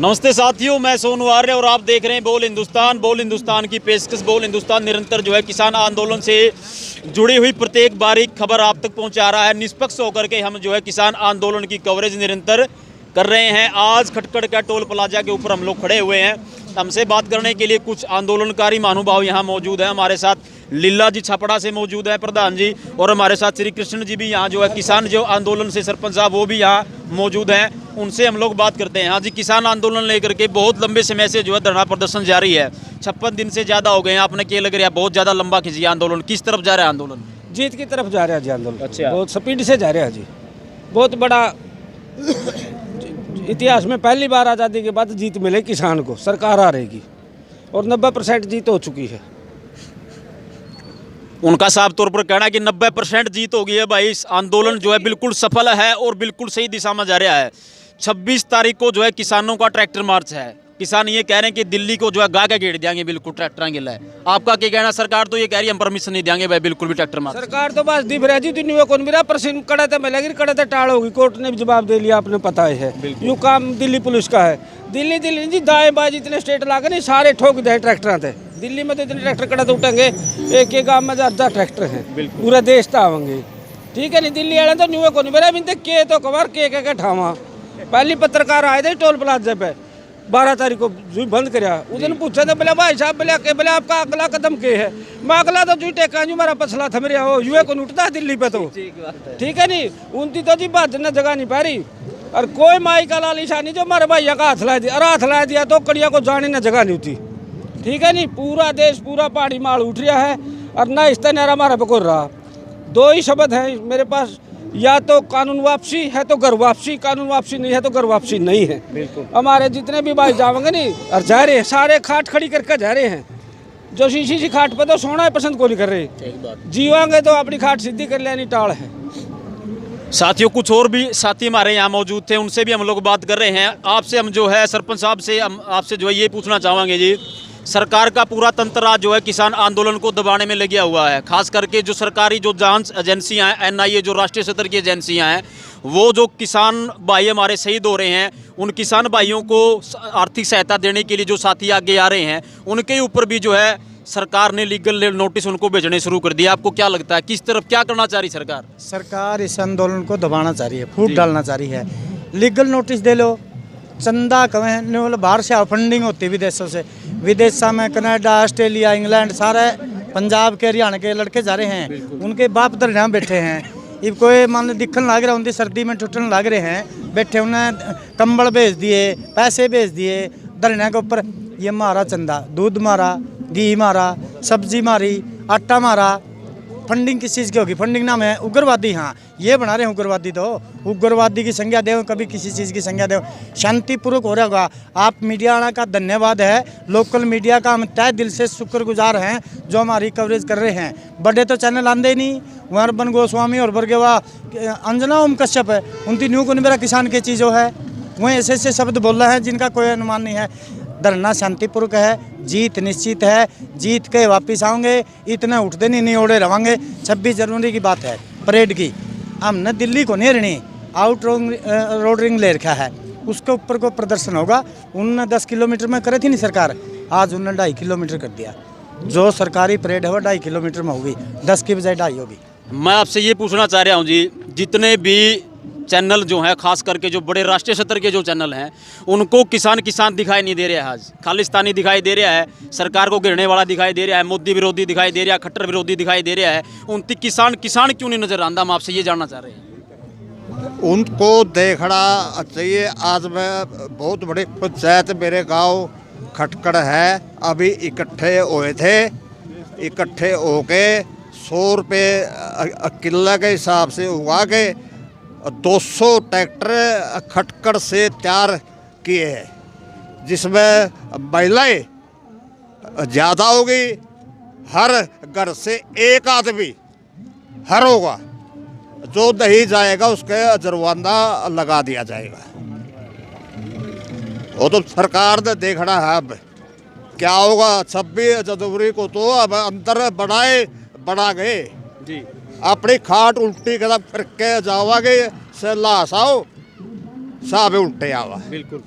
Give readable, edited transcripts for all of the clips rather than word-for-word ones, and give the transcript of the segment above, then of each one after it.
नमस्ते साथियों, मैं सोनू आर्य और आप देख रहे हैं बोल हिंदुस्तान। बोल हिंदुस्तान की पेशकश बोल हिंदुस्तान निरंतर जो है किसान आंदोलन से जुड़ी हुई प्रत्येक बारीक खबर आप तक पहुंचा रहा है। निष्पक्ष होकर के हम जो है किसान आंदोलन की कवरेज निरंतर कर रहे हैं। आज खटकड़ का टोल प्लाजा के ऊपर हम लोग खड़े हुए हैं। हमसे बात करने के लिए कुछ आंदोलनकारी महानुभाव यहाँ मौजूद हैं। हमारे साथ लीला जी छापड़ा से मौजूद है, प्रधान जी, और हमारे साथ श्री कृष्ण जी भी यहाँ जो है किसान जो आंदोलन से सरपंच साहब वो भी यहाँ मौजूद हैं। उनसे हम लोग बात करते हैं। हाँ जी, किसान आंदोलन लेकर के बहुत लंबे समय से जो है धरना प्रदर्शन जारी है। 56 दिन से ज़्यादा हो गए हैं। आपने क्या लग रहा है, बहुत ज़्यादा लंबा खिंचिया आंदोलन। किस तरफ जा रहा है आंदोलन? जीत की तरफ जा रहा है जी आंदोलन। अच्छा, बहुत स्पीड से जा रहा है जी। बहुत बड़ा इतिहास में पहली बार आज़ादी के बाद जीत मिले किसान को, सरकार आ रहेगी और 90% जीत हो चुकी है। उनका साफ तौर पर कहना है कि 90% जीत हो गई है भाई। इस आंदोलन जो है बिल्कुल सफल है और बिल्कुल सही दिशा में जा रहा है। 26 तारीख को जो है किसानों का ट्रैक्टर मार्च है। किसान ये कह रहे हैं कि दिल्ली को जो है गा के घेर देंगे, बिल्कुल ट्रैक्टर गिला है। आपका क्या कहना? सरकार तो ये कह रही है हम परमिशन नहीं देंगे भाई बिल्कुल भी ट्रैक्टर मार्च। सरकार तो बस दिख रही थी दुनिया कौन मेरा प्रश्न कड़ा था मिलेगी, कड़ा था टाड़ होगी। कोर्ट ने भी जवाब दे लिया, आपने पता है। यूँ काम दिल्ली पुलिस का है। दिल्ली जी दाएं बाएं जितने स्टेट लागे नहीं सारे ठोक दे ट्रैक्टर थे। दिल्ली में तो इतने ट्रैक्टर कड़ा तो उठेंगे, एक एक गाँव में 10 ट्रैक्टर हैं, पूरा देश तो आवेंगे। ठीक है नहीं, दिल्ली वाले तो न्यू को नहीं मेरा बिन के तो कवर के ठावा। पहली पत्रकार आए थे टोल प्लाजा पे 12 तारीख को जो बंद कराया। उस दिन पूछा था बोले भाई साहब बोले आपका अगला कदम क्या है? मैं अगला तो जी टेका जी मेरा पछला था मेरे हो यूए को उठता है दिल्ली पे तो। ठीक है नहीं, उनकी तो जी बात ने जगह नहीं पा रही। और कोई माई का लालिशानी जो हमारे भैया का हाथ ला दिया, और हाथ ला दिया तो कड़िया को जाने न जगह नहीं होती। ठीक है नहीं, पूरा देश पूरा पहाड़ी माल उठ रहा है और न इस्ता नहरा हमारा पकोर रहा। दो ही शब्द हैं मेरे पास, या तो कानून वापसी है तो घर वापसी, कानून वापसी नहीं है तो घर वापसी नहीं है। बिल्कुल हमारे जितने भी भाई जाएंगे नहीं और जा रहे हैं सारे खाट खड़ी करके जा रहे हैं। जो शीशी खाट पे तो सोना है पसंद को नहीं कर रहे, जीवांगे तो अपनी खाट सीधी कर लेनी टाल है। साथियों, कुछ और भी साथी हमारे यहाँ मौजूद थे, उनसे भी हम लोग बात कर रहे हैं। आपसे हम जो है सरपंच साहब से हम आपसे जो है ये पूछना चाहेंगे जी, सरकार का पूरा तंत्र आज जो है किसान आंदोलन को दबाने में लगा हुआ है। खास करके जो सरकारी जो जांच एजेंसियां हैं, एनआईए जो राष्ट्रीय स्तर की एजेंसियां हैं, वो जो किसान भाई हमारे शहीद हो रहे हैं, उन किसान भाइयों को आर्थिक सहायता देने के लिए जो साथी आगे आ रहे हैं, उनके ऊपर भी जो है सरकार ने लीगल नोटिस उनको भेजने शुरू कर दिया। आपको क्या लगता है किस तरफ क्या करना चाह रही सरकार? सरकार इस आंदोलन को दबाना चाह रही है, फूट डालना चाह रही है। लीगल नोटिस दे लो, चंदा कमें वाले बाहर से फंडिंग होती है विदेशों से, विदेशों में कनाडा, ऑस्ट्रेलिया, इंग्लैंड, सारे पंजाब के हरियाणा के लड़के जा रहे हैं। उनके बाप दर यहाँ बैठे हैं। इब कोई मान दिखन लग रहा, उनकी सर्दी में टूटने लग रहे हैं, बैठे उन्हें कंबल भेज दिए, पैसे भेज दिए धरने के ऊपर। ये मारा चंदा, दूध मारा, घी मारा, सब्जी मारी, आटा मारा। फंडिंग किस चीज़ की होगी? फंडिंग नाम है उग्रवादी। हाँ, ये बना रहे हैं उग्रवादी। तो उग्रवादी की संज्ञा दो, कभी किसी चीज़ की संज्ञा दो, शांतिपूर्वक हो रहा होगा। आप मीडिया वाला का धन्यवाद है, लोकल मीडिया का हम तय दिल से शुक्रगुजार हैं जो हमारी कवरेज कर रहे हैं। बड़े तो चैनल आंदे ही नहीं, वहाँ अर्बन गोस्वामी और बरगेवा अंजना ओम कश्यप है, उनकी न्यू को मेरा किसान की चीज़ों है, वहीं ऐसे ऐसे शब्द बोल रहे हैं जिनका कोई अनुमान नहीं है। धरना शांतिपूर्वक है, जीत निश्चित है, जीत के वापिस आओगे, इतने उठते नहीं ओढ़े रहेंगे। 26 जनवरी की बात है, परेड की। हमने दिल्ली को नहीं रहनी, आउट रोड रिंग ले रखा है, उसके ऊपर को प्रदर्शन होगा। उनने 10 किलोमीटर में करे थी नहीं सरकार, आज उन्होंने 2.5 किलोमीटर कर दिया। जो सरकारी परेड है वो 2.5 किलोमीटर में होगी, 10 की बजाय 2.5 होगी। मैं आपसे ये पूछना चाह रहा हूँ जी, जितने भी चैनल जो है खास करके जो बड़े राष्ट्रीय स्तर के जो चैनल हैं, उनको किसान दिखाई नहीं दे रहा है। आज खालिस्तानी दिखाई दे रहा है, सरकार को गिरने वाला दिखाई दे रहा है, मोदी विरोधी दिखाई दे रहा है, खट्टर विरोधी दिखाई दे रहा है। उनकी किसान क्यों नहीं नजर आंदा? हम आपसे ये जानना चाह रहे हैं। उनको देखना चाहिए। आज मैं बहुत बड़ी पंचायत मेरे गांव खटकड़ है, अभी इकट्ठे हुए थे, इकट्ठे होके 100 रुपये किला के हिसाब से उगा के 200 ट्रैक्टर खटकड़ से तैयार किए हैं, जिसमें महिलाएं ज़्यादा होगी। हर घर से एक आदमी हर होगा, जो नहीं जाएगा उसके जुर्माना लगा दिया जाएगा। वो तो सरकार ने देखना है अब क्या होगा। 26 जनवरी को तो अब अंदर बढ़ा गए जी, अपनी खाट उल्टी करके जाओगे से लाश आओ साहब उल्टे आवा। बिल्कुल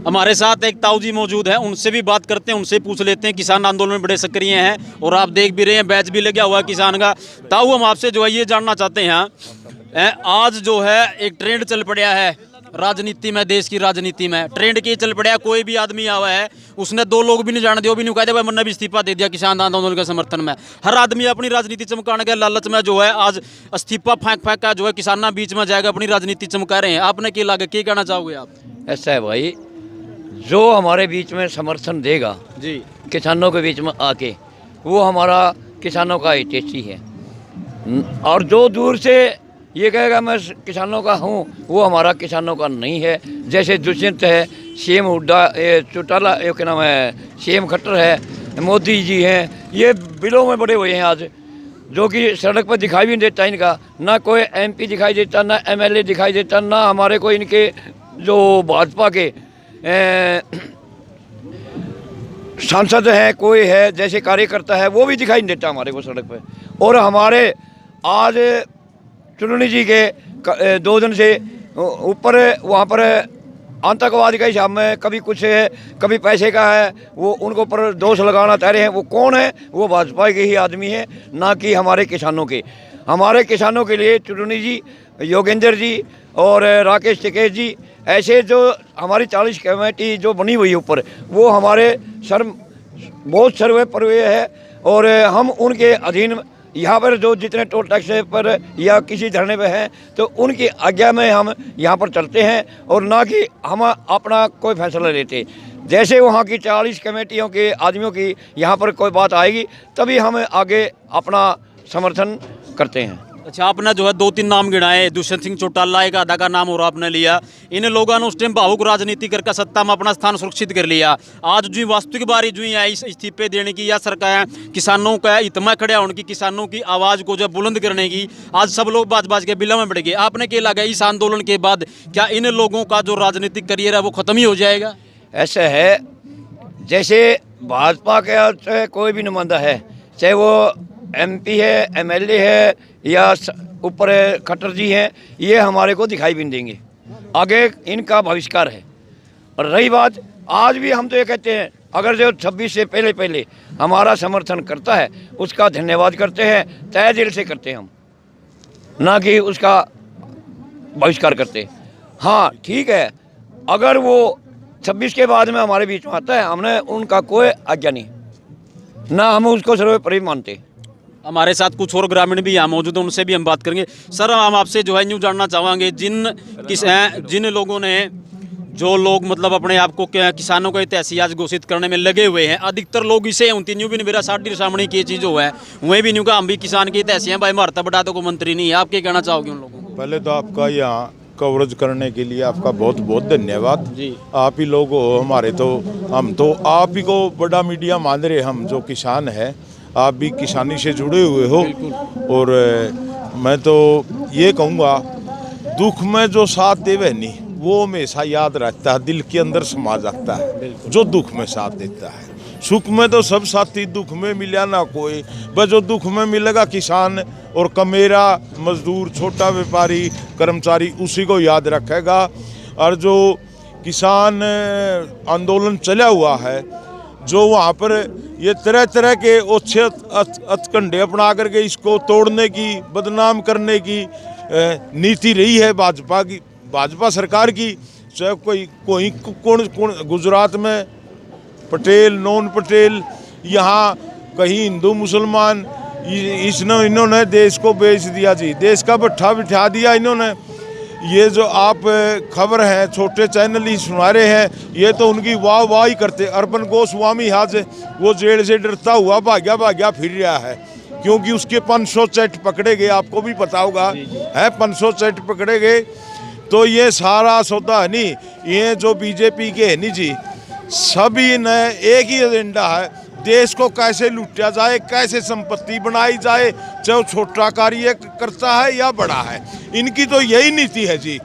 हमारे साथ एक ताऊ जी मौजूद है, उनसे भी बात करते हैं, उनसे पूछ लेते हैं। किसान आंदोलन में बड़े सक्रिय हैं और आप देख भी रहे हैं बैच भी लगा हुआ है किसान का। ताऊ, हम आपसे जो है ये जानना चाहते हैं, आज जो है एक ट्रेंड चल पड़ा है राजनीति में, देश की राजनीति में ट्रेंड की चल पड़ा है। कोई भी आदमी आवा है, उसने दो लोग भी नहीं जान दिया, भी नहीं कहते भाई मैंने भी इस्तीफा दे दिया किसान आंदोलन के समर्थन में। हर आदमी अपनी राजनीति चमकाने के लालच में जो है आज इस्तीफा फेंक का जो है किसाना बीच में जाएगा, अपनी राजनीति चमका रहे हैं। आपने क्या लगा, क्या कहना चाहोगे आप? ऐसा है भाई, जो हमारे बीच में समर्थन देगा जी, किसानों के बीच में आके, वो हमारा किसानों का हितैषी है। और जो दूर से ये कहेगा मैं किसानों का हूँ, वो हमारा किसानों का नहीं है। जैसे दुष्यंत है, सीएम हुड्डा, चौटाला, क्या नाम है, सीएम खट्टर है, मोदी जी हैं, ये बिलों में बड़े हुए हैं आज, जो कि सड़क पर दिखाई भी नहीं देता इनका। ना कोई एमपी दिखाई देता, ना एमएलए दिखाई देता, ना हमारे को इनके जो भाजपा के सांसद हैं कोई है, जैसे कार्यकर्ता है, वो भी दिखाई नहीं देता हमारे को सड़क पे। और हमारे आज चुननी जी के 2 दिन से ऊपर वहाँ पर आतंकवादी का हिसाब में कभी कुछ है, कभी पैसे का है, वो उनको पर दोष लगाना चाह रहे हैं। वो कौन है? वो भाजपा के ही आदमी है, ना कि हमारे किसानों के। हमारे किसानों के लिए चुननी जी, योगेंद्र जी और राकेश टिकेश जी, ऐसे जो हमारी 40 कमेटी जो बनी हुई है ऊपर, वो हमारे बहुत सर्वे पर हुए है। और हम उनके अधीन यहाँ पर जो जितने टोल टैक्स पर या किसी धरने पे हैं, तो उनकी आज्ञा में हम यहाँ पर चलते हैं, और ना कि हम अपना कोई फैसला लेते। जैसे वहाँ की 40 कमेटियों के आदमियों की यहाँ पर कोई बात आएगी, तभी हम आगे अपना समर्थन करते हैं। अच्छा, आपने जो है 2-3 नाम गिनाए, दुष्यंत सिंह चौटाला एक आधा का नाम और आपने लिया। इन लोगों ने उस टाइम भावुक राजनीति करके सत्ता में अपना स्थान सुरक्षित कर लिया। आज जो वास्तविक बारी जो है इस्तीफे देने की या सरकार किसानों का हित में खड़े होने की, किसानों की आवाज़ को जो बुलंद करने की, आज सब लोग बाज के बिलों में बढ़ गए। आपने क्या लगा, इस आंदोलन के बाद क्या इन लोगों का जो राजनीतिक करियर है वो खत्म ही हो जाएगा? ऐसा है, जैसे भाजपा के कोई भी नुमाइंदा है, चाहे वो एमपी है, एमएलए है, या ऊपर खट्टर जी हैं, ये हमारे को दिखाई भी नहीं देंगे। आगे इनका बहिष्कार है। और रही बात, आज भी हम तो ये कहते हैं, अगर जो 26 से पहले हमारा समर्थन करता है, उसका धन्यवाद करते हैं, तहे दिल से करते हैं हम, ना कि उसका बहिष्कार करते। हाँ ठीक है, अगर वो 26 के बाद में हमारे बीच में आता है, हमने उनका कोई आज्ञा नहीं, ना हम उसको सर्वोपरि मानते। हमारे साथ कुछ और ग्रामीण भी यहाँ मौजूद हैं, उनसे भी हम बात करेंगे। सर, हम आपसे जो है न्यू जानना चाहेंगे, जिन लोगों ने, जो लोग मतलब अपने आप को किसानों का हितैषी आज घोषित करने में लगे हुए हैं, अधिकतर लोग इसे उनती न्यू भी नहीं, मेरा साढ़े सामने की चीज़ हो है, वहीं भी न्यू का हम भी किसान के हितैषी हैं भाई, मारता बढ़ा तो को मंत्री नहीं है। आप क्या कहना चाहोगे उन लोगों को? पहले तो आपका यहाँ कवरेज करने के लिए आपका बहुत बहुत धन्यवाद जी। आप ही लोग हो हमारे, तो हम तो आप ही को बड़ा मीडिया मान रहे, हम जो किसान है, आप भी किसानी से जुड़े हुए हो। और मैं तो ये कहूँगा, दुख में जो साथ देवे नहीं, वो हमेशा याद रहता है, दिल के अंदर समा जाता है, जो दुख में साथ देता है। सुख में तो सब साथी, दुख में मिला ना कोई, बस जो दुख में मिलेगा किसान और कमेरा, मजदूर, छोटा व्यापारी, कर्मचारी, उसी को याद रखेगा। और जो किसान आंदोलन चला हुआ है, जो वहाँ पर ये तरह तरह के ओछे हथकंडे अपना करके इसको तोड़ने की, बदनाम करने की नीति रही है भाजपा की, भाजपा सरकार की। चाहे कोई कौन गुजरात में पटेल, नॉन पटेल, यहाँ कहीं हिंदू मुसलमान, इन्होंने देश को बेच दिया जी, देश का भट्ठा बिठा दिया इन्होंने। ये जो आप खबर है छोटे चैनल ही सुना रहे हैं, ये तो उनकी वाह ही करते। अर्बन गोस्वामी आज वो जेल से डरता हुआ भाग्या फिर रहा है, क्योंकि उसके 500 चैट पकड़े गए, आपको भी पता होगा है, 500 चैट पकड़े गए। तो ये सारा सौदा है नहीं, ये जो बीजेपी के है नहीं जी, सभी ने एक ही एजेंडा है, देश को कैसे लूटा जाए, कैसे संपत्ति बनाई जाए, चाहे छोटा कार्य करता है या बड़ा है, इनकी तो यही नीति है जी।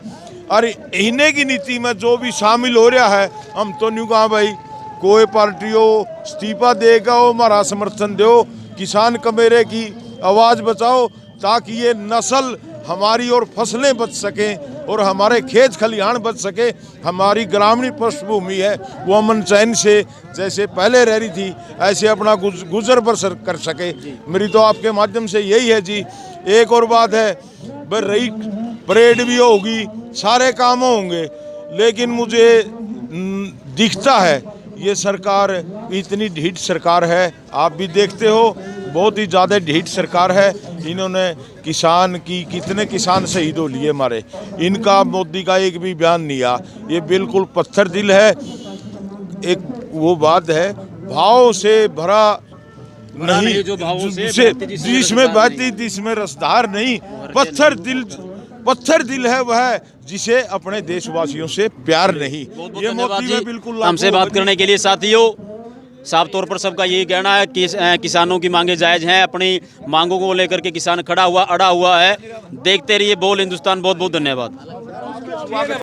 और इन्हें की नीति में जो भी शामिल हो रहा है, हम तो नहीं कहा भाई कोई पार्टी हो इस्तीफा देगा हो, हमारा समर्थन दो, किसान कमेरे की आवाज़ बचाओ, ताकि ये नस्ल हमारी और फसलें बच सकें और हमारे खेत खलिहान बच सके, हमारी ग्रामीण पृष्ठभूमि है वो अमन चैन से जैसे पहले रह रही थी ऐसे अपना गुजर बसर कर सके। मेरी तो आपके माध्यम से यही है जी। एक और बात है, रही परेड भी होगी, सारे काम होंगे, लेकिन मुझे दिखता है ये सरकार इतनी ढीठ सरकार है, आप भी देखते हो बहुत ही ज़्यादा ढीठ सरकार है। इन्होंने किसान की कितने किसान शहीद हो लिए हमारे, इनका मोदी का एक भी बयान नहीं आया। ये बिल्कुल पत्थर दिल है। एक वो बात है भाव से भरा नहीं, जो भावों से जिसमें बहती जिसमें रसदार नहीं, पत्थर दिल है वह जिसे अपने देशवासियों से प्यार नहीं। ये मोदी में बिल्कुल हमसे बात करने के लिए। साथियों, साफ तौर पर सबका यही कहना है कि किसानों की मांगे जायज़ हैं, अपनी मांगों को लेकर के किसान खड़ा हुआ अड़ा हुआ है। देखते रहिए बोल हिंदुस्तान। बहुत बहुत धन्यवाद।